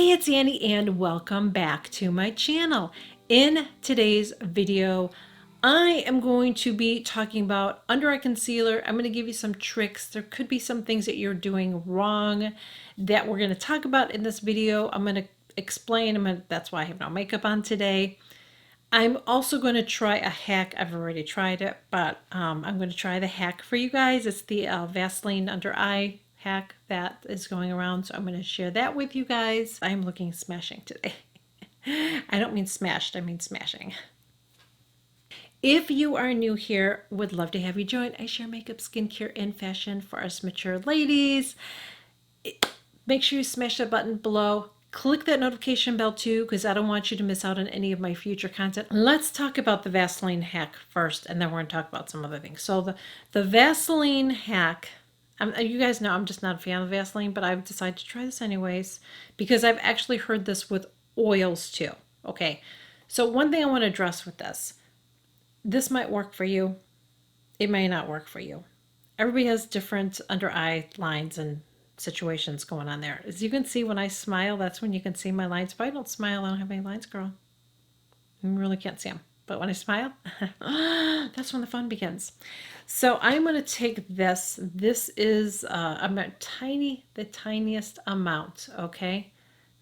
Hey, it's Annie and welcome back to my channel. In today's video, I am going to be talking about under eye concealer. I'm going to give you some tricks. There could be some things that you're doing wrong that we're going to talk about in this video. I'm going to explain. That's why I have no makeup on today. I'm also going to try a hack. I've already tried it, but I'm going to try the hack for you guys. It's the Vaseline under eye hack that is going around. So I'm going to share that with you guys. I'm looking smashing today. I don't mean smashed, I mean smashing. If you are new here, would love to have you join. I share makeup, skincare, and fashion for us mature ladies. Make sure you smash that button below. Click that notification bell too, because I don't want you to miss out on any of my future content. Let's talk about the Vaseline hack first, and then we're going to talk about some other things. So the Vaseline hack, you guys know I'm just not a fan of Vaseline, but I've decided to try this anyways, because I've actually heard this with oils too. Okay, so one thing I want to address with this might work for you. It may not work for you. Everybody has different under eye lines and situations going on there. As you can see, when I smile, that's when you can see my lines. If I don't smile, I don't have any lines, girl. You really can't see them. But when I smile, that's when the fun begins. So I'm going to take this. This is the tiniest amount, okay?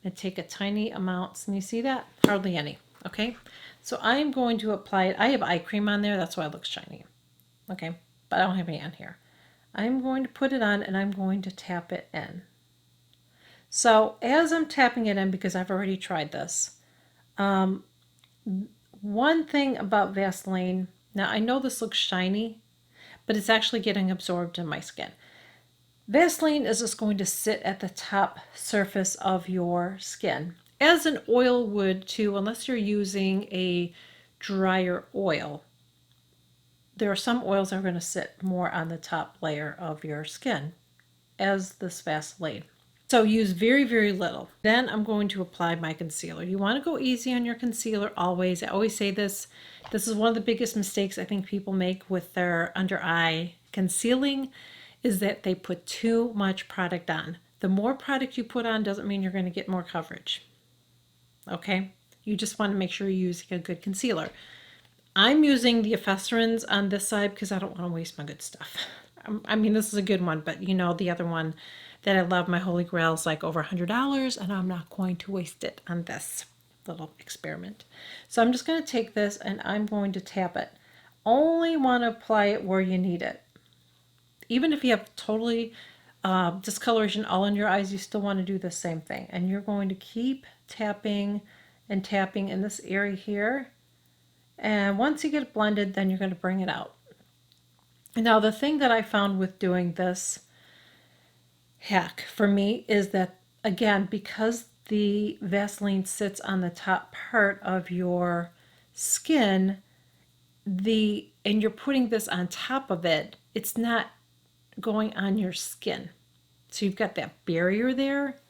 I'm going to take a tiny amount. Can you see that? Hardly any, okay? So I'm going to apply it. I have eye cream on there. That's why it looks shiny, okay? But I don't have any on here. I'm going to put it on and I'm going to tap it in. So as I'm tapping it in, because I've already tried this, one thing about Vaseline, now I know this looks shiny, but it's actually getting absorbed in my skin. Vaseline is just going to sit at the top surface of your skin, as an oil would too, unless you're using a drier oil. There are some oils that are going to sit more on the top layer of your skin, as this Vaseline. So use very, very little. Then I'm going to apply my concealer. You want to go easy on your concealer always. I always say this. This is one of the biggest mistakes I think people make with their under eye concealing, is that they put too much product on. The more product you put on doesn't mean you're going to get more coverage. Okay? You just want to make sure you're using a good concealer. I'm using the ephedrins on this side because I don't want to waste my good stuff. I mean, this is a good one, but you know, the other one that I love, my Holy Grail, is like over $100, and I'm not going to waste it on this little experiment. So I'm just going to take this and I'm going to tap it. Only want to apply it where you need it. Even if you have totally discoloration all in your eyes, you still want to do the same thing. And you're going to keep tapping and tapping in this area here. And once you get it blended, then you're going to bring it out. Now, the thing that I found with doing this hack for me is that, again, because the Vaseline sits on the top part of your skin, and you're putting this on top of it, it's not going on your skin. So you've got that barrier there.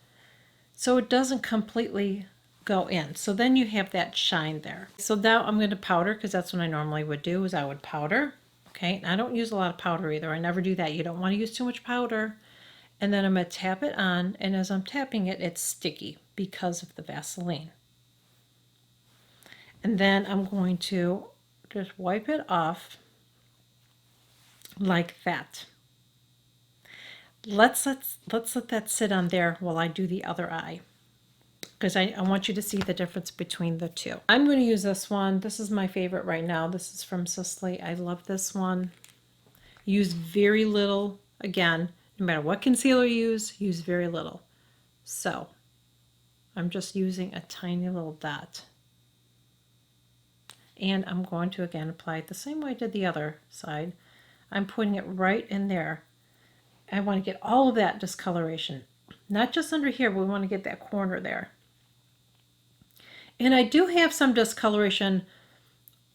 So it doesn't completely go in. So then you have that shine there. So now I'm going to powder, because that's what I normally would do, is I would powder. Okay, and I don't use a lot of powder either. I never do that. You don't want to use too much powder. And then I'm going to tap it on, and as I'm tapping it, it's sticky because of the Vaseline. And then I'm going to just wipe it off like that. Let's let that sit on there while I do the other eye, because I want you to see the difference between the two. I'm going to use this one. This is my favorite right now. This is from Sisley. I love this one. Use very little. Again, no matter what concealer you use very little. So I'm just using a tiny little dot. And I'm going to, again, apply it the same way I did the other side. I'm putting it right in there. I want to get all of that discoloration. Not just under here, but we want to get that corner there. And I do have some discoloration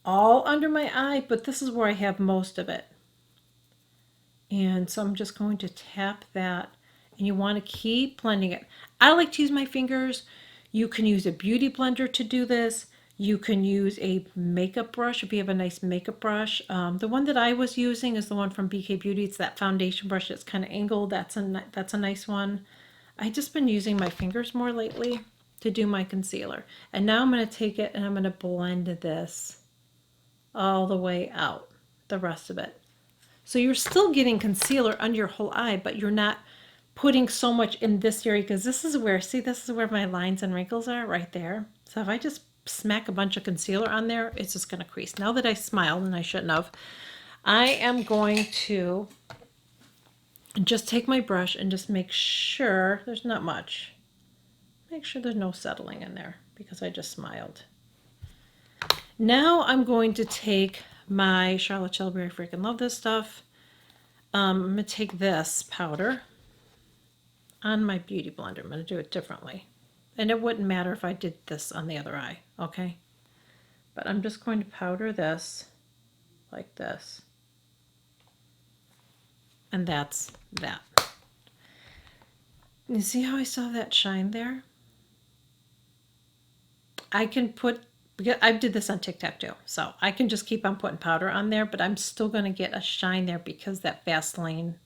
all under my eye, but this is where I have most of it. And so I'm just going to tap that, and you want to keep blending it. I like to use my fingers. You can use a beauty blender to do this. You can use a makeup brush if you have a nice makeup brush. The one that I was using is the one from BK Beauty. It's that foundation brush that's kind of angled. That's a nice one. I've just been using my fingers more lately. to do my concealer. And now I'm going to take it and I'm going to blend this all the way out, the rest of it. So you're still getting concealer under your whole eye, but you're not putting so much in this area, because this is where, see, this is where my lines and wrinkles are, right there. So if I just smack a bunch of concealer on there, it's just going to crease. Now that I smiled, and I shouldn't have, I am going to just take my brush and just make sure there's not much. Make sure there's no settling in there because I just smiled. Now I'm going to take my Charlotte Tilbury, I freaking love this stuff. I'm going to take this powder on my Beauty Blender. I'm going to do it differently. And it wouldn't matter if I did this on the other eye, okay? But I'm just going to powder this like this. And that's that. You see how I saw that shine there? I can put, because I did this on TikTok too, so I can just keep on putting powder on there, but I'm still going to get a shine there because that Vaseline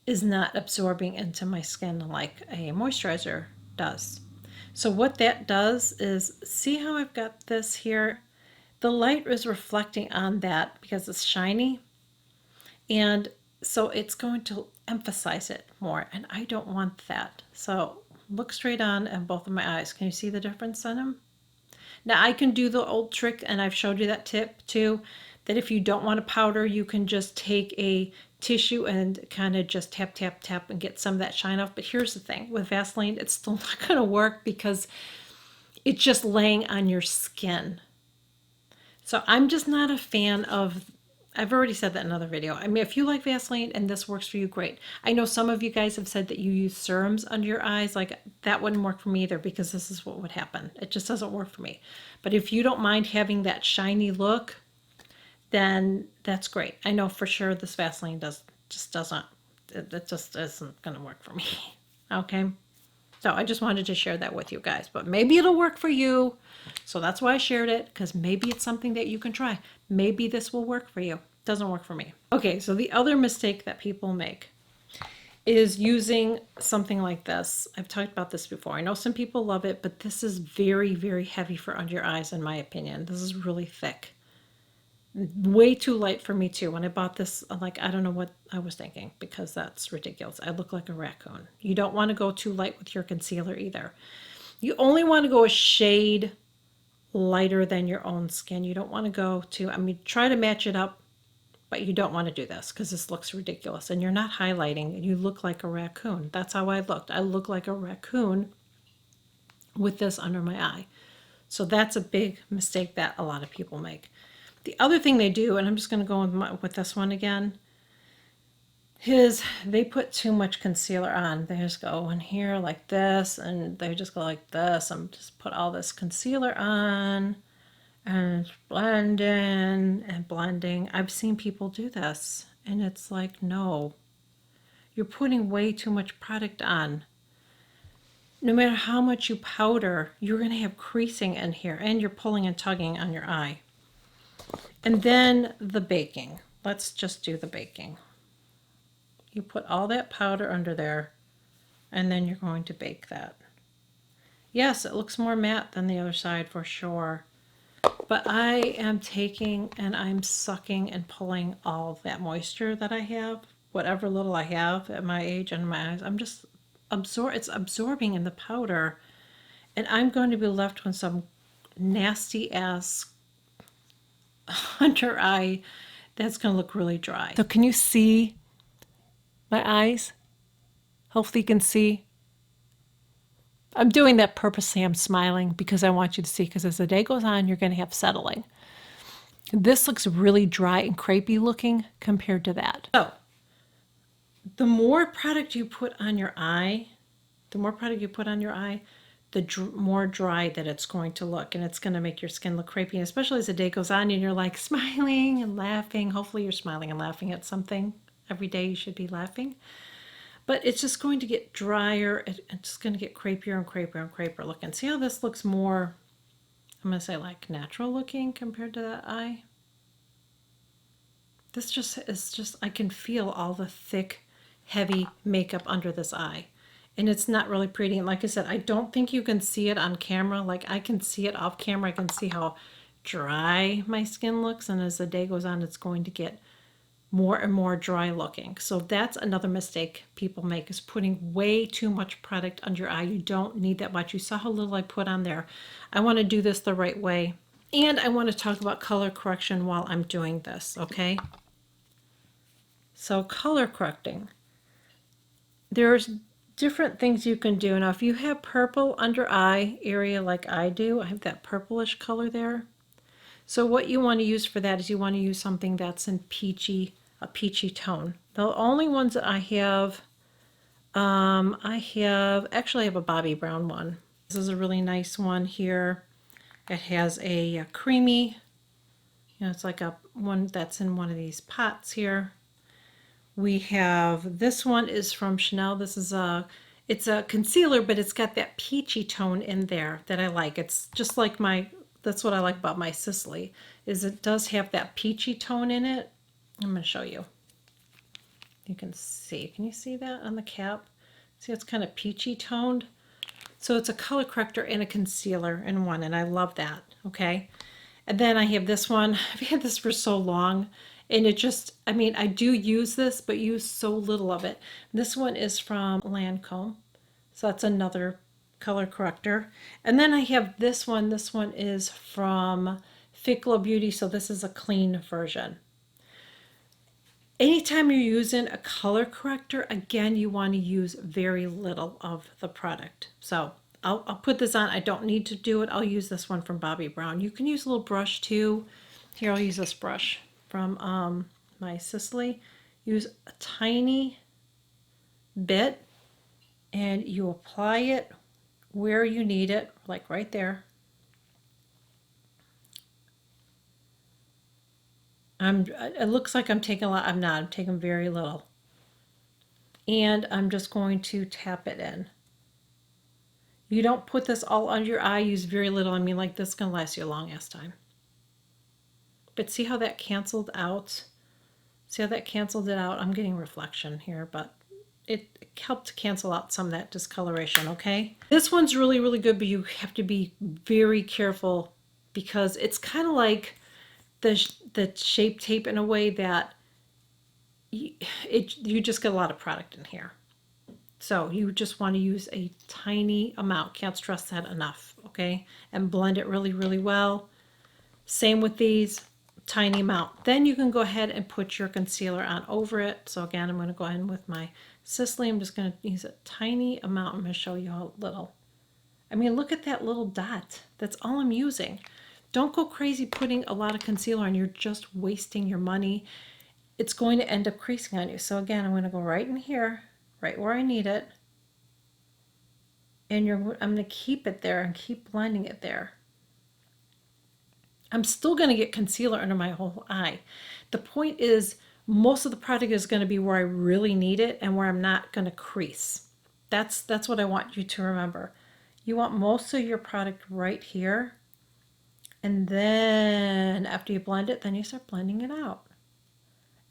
is not absorbing into my skin like a moisturizer does. So what that does is, see how I've got this here? The light is reflecting on that because it's shiny, and so it's going to emphasize it more, and I don't want that. So look straight on both of my eyes. Can you see the difference in them? Now I can do the old trick, and I've showed you that tip too, that if you don't want to powder, you can just take a tissue and kind of just tap, tap, tap and get some of that shine off. But here's the thing, with Vaseline, it's still not going to work because it's just laying on your skin. So I'm just not a fan of, I've already said that in another video. I mean, if you like Vaseline and this works for you, great. I know some of you guys have said that you use serums under your eyes. Like, that wouldn't work for me either, because this is what would happen. It just doesn't work for me. But if you don't mind having that shiny look, then that's great. I know for sure this Vaseline just isn't going to work for me. Okay? So I just wanted to share that with you guys. But maybe it'll work for you. So that's why I shared it, because maybe it's something that you can try. Maybe this will work for you. Doesn't work for me. Okay, so the other mistake that people make is using something like this. I've talked about this before. I know some people love it, but this is very, very heavy for under your eyes, in my opinion. This is really thick. Way too light for me too. When I bought this, I'm like, I don't know what I was thinking, because that's ridiculous. I look like a raccoon. You don't want to go too light with your concealer either. You only want to go a shade lighter than your own skin. You don't want to go too, I mean, try to match it up, but you don't want to do this because this looks ridiculous, and you're not highlighting, and you look like a raccoon. That's how I looked. I look like a raccoon with this under my eye. So that's a big mistake that a lot of people make. The other thing they do, and I'm just going to go with this one again, is they put too much concealer on. They just go in here like this, and they just go like this. I'm just put all this concealer on and blending and blending. I've seen people do this, and it's like, no, you're putting way too much product on. No matter how much you powder, you're going to have creasing in here, and you're pulling and tugging on your eye. And then the baking. Let's just do the baking. You put all that powder under there, and then you're going to bake that. Yes, it looks more matte than the other side for sure. But I am taking and I'm sucking and pulling all that moisture that I have, whatever little I have at my age and my eyes. I'm just it's absorbing in the powder, and I'm going to be left with some nasty ass under eye that's going to look really dry. So can you see my eyes? Hopefully you can see. I'm doing that purposely. I'm smiling because I want you to see, because as the day goes on, you're going to have settling. This looks really dry and crepey looking compared to that. So the more product you put on your eye, the more dry that it's going to look, and it's going to make your skin look crepey, especially as the day goes on and you're like smiling and laughing. Hopefully you're smiling and laughing at something. Every day you should be laughing. But it's just going to get drier. It's just going to get crepier and crepier and crepier looking. See how this looks more, I'm going to say like natural looking compared to that eye? This just is just, I can feel all the thick, heavy makeup under this eye. and it's not really pretty. And like I said, I don't think you can see it on camera. Like I can see it off camera. I can see how dry my skin looks, and as the day goes on, it's going to get more and more dry looking. So that's another mistake people make, is putting way too much product under your eye. You don't need that much. You saw how little I put on there. I want to do this the right way. And I want to talk about color correction while I'm doing this, okay? So color correcting. There's different things you can do. Now, if you have purple under eye area like I do, I have that purplish color there. So what you want to use for that is you want to use something that's in a peachy tone. The only ones that actually I have a Bobby Brown one. This is a really nice one here. It has a creamy, it's like a one that's in one of these pots here. We have, this one is from Chanel. This is it's a concealer, but it's got that peachy tone in there that I like. It's just like that's what I like about my Sicily, is it does have that peachy tone in it. I'm going to show you. You can see, can you see that on the cap? See, it's kind of peachy toned. So it's a color corrector and a concealer in one, and I love that, okay? And then I have this one. I've had this for so long, and it just, I mean, I do use this, but use so little of it. This one is from Lancome, so that's another color corrector. And then I have this one. This one is from Ficlo Beauty, so this is a clean version. Anytime you're using a color corrector, again, you want to use very little of the product. So I'll put this on. I don't need to do it. I'll use this one from Bobbi Brown. You can use a little brush too. Here, I'll use this brush from my Sicily. Use a tiny bit, and you apply it where you need it, like right there. It looks like I'm taking a lot. I'm not. I'm taking very little. And I'm just going to tap it in. You don't put this all under your eye. Use very little. I mean, like this is going to last you a long ass time. But see how that canceled out? See how that canceled it out? I'm getting reflection here, but it helped cancel out some of that discoloration, okay? This one's really, really good, but you have to be very careful because it's kind of like the Shape Tape in a way that you just get a lot of product in here. So you just want to use a tiny amount. Can't stress that enough, okay? And blend it really, really well. Same with these, tiny amount. Then you can go ahead and put your concealer on over it. So again, I'm going to go ahead with my Sicily. I'm just going to use a tiny amount. I'm going to show you how little. I mean, look at that little dot. That's all I'm using. Don't go crazy putting a lot of concealer on. You're just wasting your money. It's going to end up creasing on you. So again, I'm going to go right in here, right where I need it. And I'm going to keep it there and keep blending it there. I'm still going to get concealer under my whole eye. The point is, most of the product is going to be where I really need it and where I'm not going to crease. That's what I want you to remember. You want most of your product right here. And then after you blend it, then you start blending it out.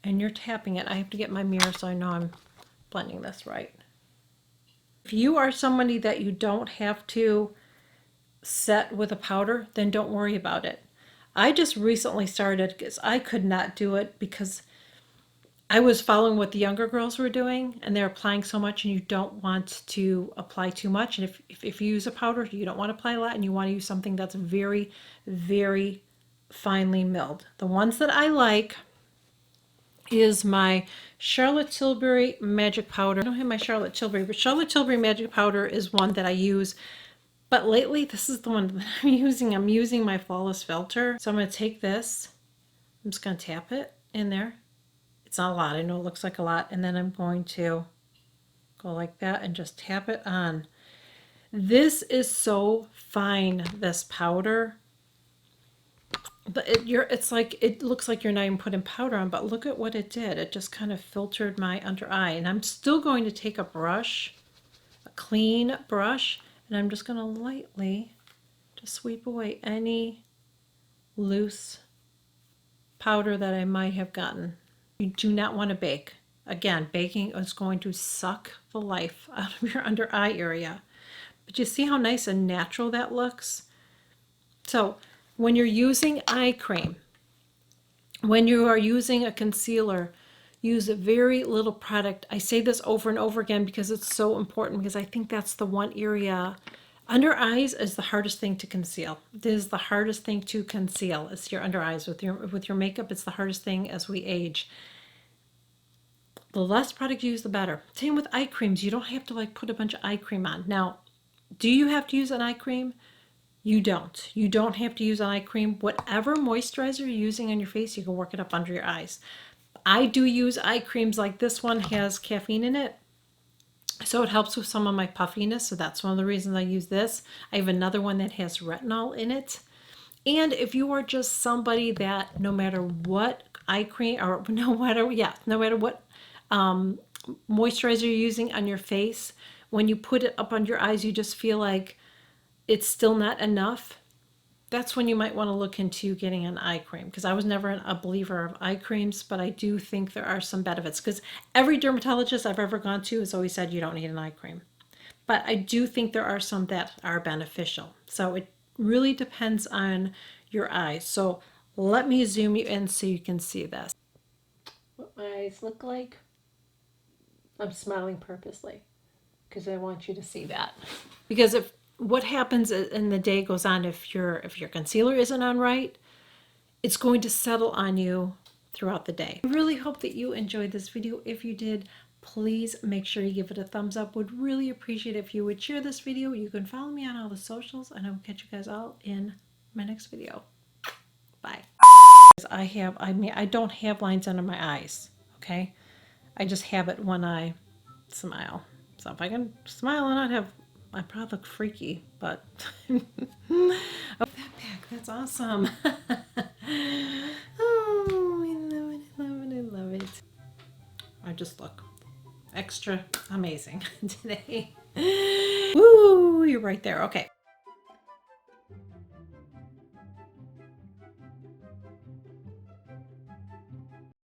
And you're tapping it. I have to get my mirror so I know I'm blending this right. If you are somebody that you don't have to set with a powder, then don't worry about it. I just recently started because I could not do it because I was following what the younger girls were doing and they're applying so much, and you don't want to apply too much. And if you use a powder, you don't want to apply a lot and you want to use something that's very, very finely milled. The ones that I like is my Charlotte Tilbury Magic Powder. I don't have my Charlotte Tilbury, but Charlotte Tilbury Magic Powder is one that I use. But lately, this is the one that I'm using. I'm using my Flawless Filter. So I'm going to take this. I'm just going to tap it in there. It's not a lot. I know it looks like a lot. And then I'm going to go like that and just tap it on. This is so fine, this powder. But it's like, it looks like you're not even putting powder on, but look at what it did. It just kind of filtered my under eye. And I'm still going to take a brush, a clean brush, and I'm just going to lightly just sweep away any loose powder that I might have gotten. You do not want to bake. Again, baking is going to suck the life out of your under eye area. But you see how nice and natural that looks? So when you're using eye cream, when you are using a concealer, use very little product. I say this over and over again because it's so important, because I think that's the one area. Under eyes is the hardest thing to conceal. It is the hardest thing to conceal. It's your under eyes. With your makeup, it's the hardest thing as we age. The less product you use, the better. Same with eye creams. You don't have to like put a bunch of eye cream on. Now, do you have to use an eye cream? You don't. You don't have to use an eye cream. Whatever moisturizer you're using on your face, you can work it up under your eyes. I do use eye creams. Like this one has caffeine in it, so it helps with some of my puffiness. So that's one of the reasons I use this. I have another one that has retinol in it. And if you are just somebody that no matter what eye cream, or no matter what moisturizer you're using on your face, when you put it up under your eyes, you just feel like it's still not enough, that's when you might want to look into getting an eye cream. Because I was never a believer of eye creams, but I do think there are some benefits. Because every dermatologist I've ever gone to has always said you don't need an eye cream. But I do think there are some that are beneficial. So it really depends on your eyes. So let me zoom you in so you can see this. What my eyes look like. I'm smiling purposely because I want you to see that. Because if what happens in the day goes on, if your concealer isn't on right, it's going to settle on you throughout the day. I really hope that you enjoyed this video. If you did, please make sure you give it a thumbs up. Would really appreciate it if you would share this video. You can follow me on all the socials, and I will catch you guys all in my next video. Bye. I don't have lines under my eyes, okay? I just have it when I smile. So if I can smile and not have, I probably look freaky, but oh, that back, that's awesome. Oh, I love it, I love it, I love it. I just look extra amazing today. Woo, you're right there. Okay.